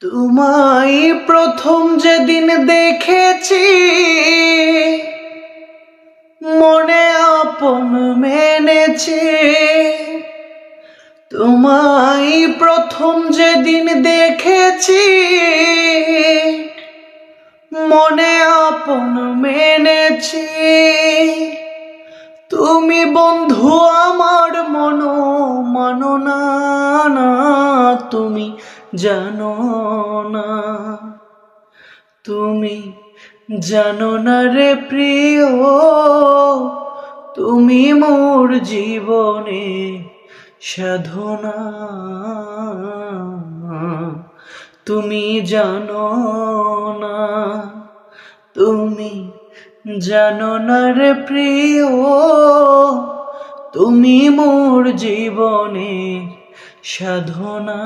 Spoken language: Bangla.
তোমায় প্রথম যেদিন দেখেছি মনে আপন মেনেছি। তোমায় প্রথম যেদিন দেখেছি মনে আপন মেনেছি। তুমি বন্ধু আমার মানো না, না তুমি জানো না, তুমি জানো না রে প্রিয়, তুমি মোর জীবনে সাধনা। তুমি জানো না, তুমি জানো না রে প্রিয়, তুমি মোর জীবনে সাধনা।